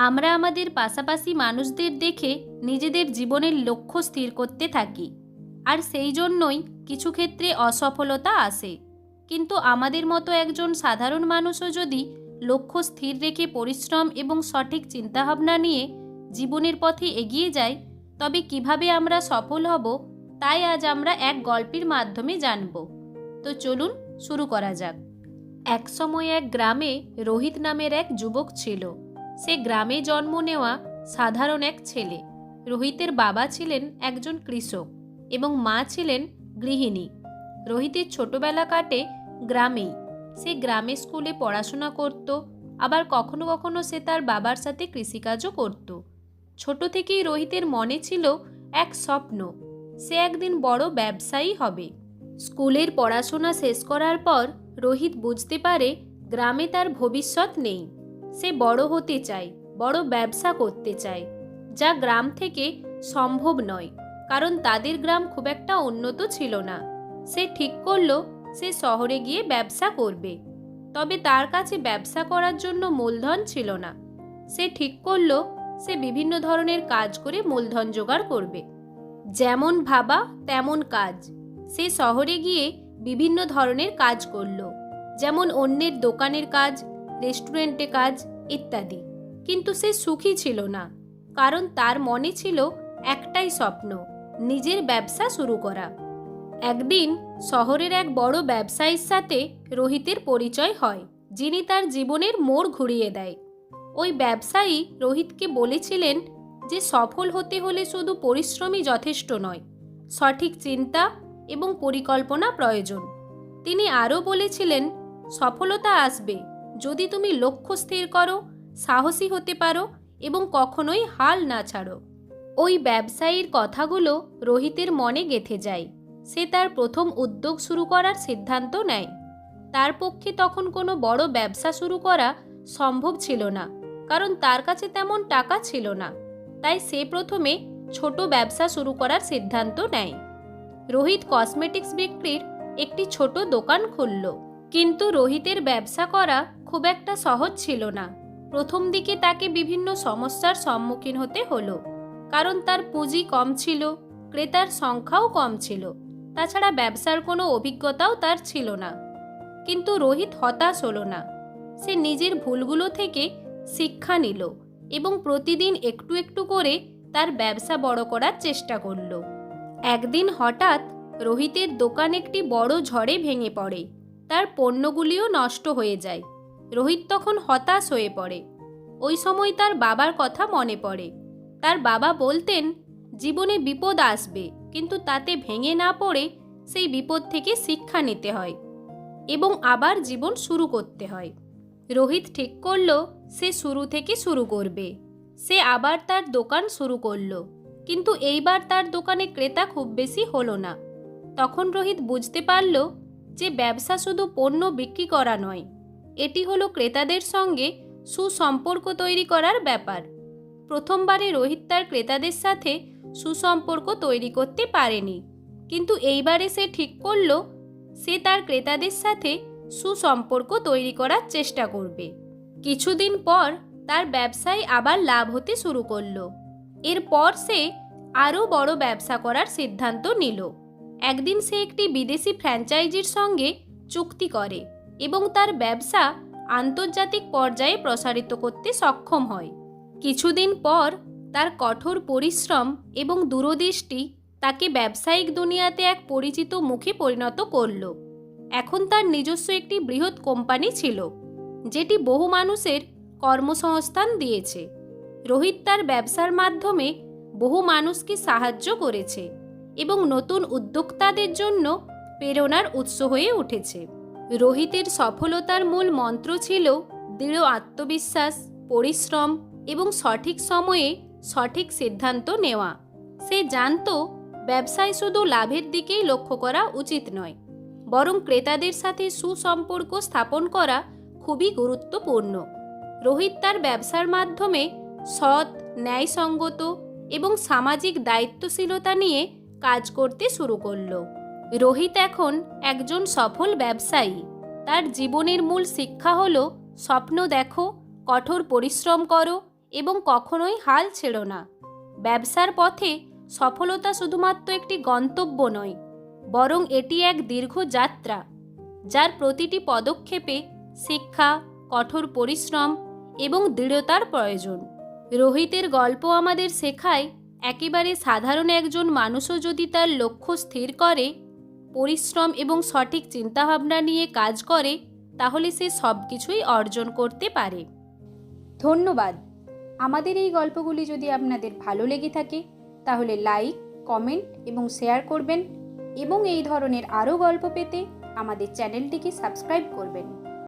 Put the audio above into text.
আমরা আমাদের পাশাপাশি মানুষদের দেখে নিজেদের জীবনের লক্ষ্য স্থির করতে থাকি, আর সেই জন্যই কিছু ক্ষেত্রে অসফলতা আসে। কিন্তু আমাদের মতো একজন সাধারণ মানুষও যদি লক্ষ্য স্থির রেখে পরিশ্রম এবং সঠিক চিন্তাভাবনা নিয়ে জীবনের পথে এগিয়ে যাই, তবে কিভাবে আমরা সফল হব তাই আজ আমরা এক গল্পের মাধ্যমে জানব। তো চলুন শুরু করা যাক। একসময় এক গ্রামে রোহিত নামের এক যুবক ছিল। সে গ্রামে জন্ম নেওয়া সাধারণ এক ছেলে। রোহিতের বাবা ছিলেন একজন কৃষক এবং মা ছিলেন গৃহিণী। রোহিতের ছোটবেলা কাটে গ্রামেই। সে গ্রামে স্কুলে পড়াশোনা করত, আবার কখনো কখনো সে তার বাবার সাথে কৃষিকাজও করত। ছোট থেকেই রোহিতের মনে ছিল এক স্বপ্ন, সে একদিন বড় ব্যবসায়ী হবে। স্কুলের পড়াশোনা শেষ করার পর রোহিত বুঝতে পারে গ্রামে তার ভবিষ্যৎ নেই। সে বড় হতে চায়, বড় ব্যবসা করতে চায়, যা গ্রাম থেকে সম্ভব নয়, কারণ তাদের গ্রাম খুব একটা উন্নত ছিল না। সে ঠিক করলো সে শহরে গিয়ে ব্যবসা করবে। তবে তার কাছে ব্যবসা করার জন্য মূলধন ছিল না। সে ঠিক করলো সে বিভিন্ন ধরনের কাজ করে মূলধন জোগাড় করবে। যেমন ভাবা তেমন কাজ। সে শহরে গিয়ে বিভিন্ন ধরনের কাজ করলো, যেমন অন্যের দোকানের কাজ, রেস্টুরেন্টে কাজ ইত্যাদি। কিন্তু সে সুখী ছিল না, কারণ তার মনে ছিল একটাই স্বপ্ন, নিজের ব্যবসা শুরু করা। একদিন শহরের এক বড় ব্যবসায়ীর সাথে রোহিতের পরিচয় হয়, যিনি তার জীবনের মোড় ঘুরিয়ে দেয়। ওই ব্যবসায়ী রোহিতকে বলেছিলেন যে সফল হতে হলে শুধু পরিশ্রমই যথেষ্ট নয়, সঠিক চিন্তা এবং পরিকল্পনা প্রয়োজন। তিনি আরও বলেছিলেন, সফলতা আসবে যদি তুমি লক্ষ্য স্থির করো, সাহসী হতে পারো এবং কখনোই হাল না ছাড়ো। ওই ব্যবসায়ীর কথাগুলো রোহিতের মনে গেঁথে যায়। সে তার প্রথম উদ্যোগ শুরু করার সিদ্ধান্ত নেয়। তার পক্ষে তখন কোনো বড় ব্যবসা শুরু করা সম্ভব ছিল না, কারণ তার কাছে তেমন টাকা ছিল না। তাই সে প্রথমে ছোট ব্যবসা শুরু করার সিদ্ধান্ত নেয়। রোহিত কসমেটিক্স বিক্রির একটি ছোট দোকান খুলল। কিন্তু রোহিতের ব্যবসা করা খুব একটা সহজ ছিল না। প্রথম দিকে তাকে বিভিন্ন সমস্যার সম্মুখীন হতে হলো, কারণ তার পুঁজি কম ছিল, ক্রেতার সংখ্যাও কম ছিল, তাছাড়া ব্যবসার কোনো অভিজ্ঞতাও তার ছিল না। কিন্তু রোহিত হতাশ হলো না। সে নিজের ভুলগুলো থেকে শিক্ষা নিল এবং প্রতিদিন একটু একটু করে তার ব্যবসা বড় করার চেষ্টা করল। একদিন হঠাৎ রোহিতের দোকান একটি বড় ঝড়ে ভেঙে পড়ে। তার পণ্যগুলিও নষ্ট হয়ে যায়। রোহিত তখন হতাশ হয়ে পড়ে। ওই সময় তার বাবার কথা মনে পড়ে। তার বাবা বলতেন, জীবনে বিপদ আসবে, কিন্তু তাতে ভেঙে না পড়ে সেই বিপদ থেকে শিক্ষা নিতে হয় এবং আবার জীবন শুরু করতে হয়। রোহিত ঠিক করল সে শুরু থেকে শুরু করবে। সে আবার তার দোকান শুরু করল, কিন্তু এইবার তার দোকানে ক্রেতা খুব বেশি হলো না। তখন রোহিত বুঝতে পারল যে ব্যবসা শুধু পণ্য বিক্রি করা নয়, এটি হলো ক্রেতাদের সঙ্গে সুসম্পর্ক তৈরি করার ব্যাপার। প্রথমবারে রোহিত তার ক্রেতাদের সাথে সুসম্পর্ক তৈরি করতে পারেনি, কিন্তু এইবারে সে ঠিক করল সে তার ক্রেতাদের সাথে সুসম্পর্ক তৈরি করার চেষ্টা করবে। কিছুদিন পর তার ব্যবসায় আবার লাভ হতে শুরু করলো। এরপর সে আরও বড় ব্যবসা করার সিদ্ধান্ত নিল। একদিন সে একটি বিদেশি ফ্র্যাঞ্চাইজির সঙ্গে চুক্তি করে এবং তার ব্যবসা আন্তর্জাতিক পর্যায়ে প্রসারিত করতে সক্ষম হয়। কিছুদিন পর তার কঠোর পরিশ্রম এবং দূরদৃষ্টি তাকে ব্যবসায়িক দুনিয়াতে এক পরিচিত মুখে পরিণত করল। এখন তার নিজস্ব একটি বৃহৎ কোম্পানি ছিল, যেটি বহু মানুষের কর্মসংস্থান দিয়েছে। রোহিত তার ব্যবসার মাধ্যমে বহু মানুষকে সাহায্য করেছে এবং নতুন উদ্যোক্তাদের জন্য প্রেরণার উৎস হয়ে উঠেছে। রোহিতের সফলতার মূল মন্ত্র ছিল দৃঢ় আত্মবিশ্বাস, পরিশ্রম এবং সঠিক সময়ে সঠিক সিদ্ধান্ত নেওয়া। সে জানত ব্যবসায় শুধু লাভের দিকেই লক্ষ্য করা উচিত নয়, বরং ক্রেতাদের সাথে সুসম্পর্ক স্থাপন করা খুবই গুরুত্বপূর্ণ। রোহিত তার ব্যবসার মাধ্যমে সৎ, ন্যায়সঙ্গত এবং সামাজিক দায়িত্বশীলতা নিয়ে কাজ করতে শুরু করল। রোহিত এখন একজন সফল ব্যবসায়ী। তার জীবনের মূল শিক্ষা হলো স্বপ্ন দেখো, কঠোর পরিশ্রম করো এবং কখনোই হাল ছেড়ো না। ব্যবসার পথে সফলতা শুধুমাত্র একটি গন্তব্য নয়, বরং এটি এক দীর্ঘ যাত্রা, যার প্রতিটি পদক্ষেপে শিক্ষা, কঠোর পরিশ্রম এবং দৃঢ়তার প্রয়োজন। রোহিতের গল্প আমাদের শেখায়, একেবারে সাধারণ একজন মানুষও যদি তার লক্ষ্য স্থির করে, পরিশ্রম এবং সঠিক চিন্তাভাবনা নিয়ে কাজ করে, তাহলে সে সব কিছুই অর্জন করতে পারে। ধন্যবাদ। আমাদের এই গল্পগুলি যদি আপনাদের ভালো লেগে থাকে তাহলে লাইক, কমেন্ট এবং শেয়ার করবেন এবং এই ধরনের আরও গল্প পেতে আমাদের চ্যানেলটিকে সাবস্ক্রাইব করবেন।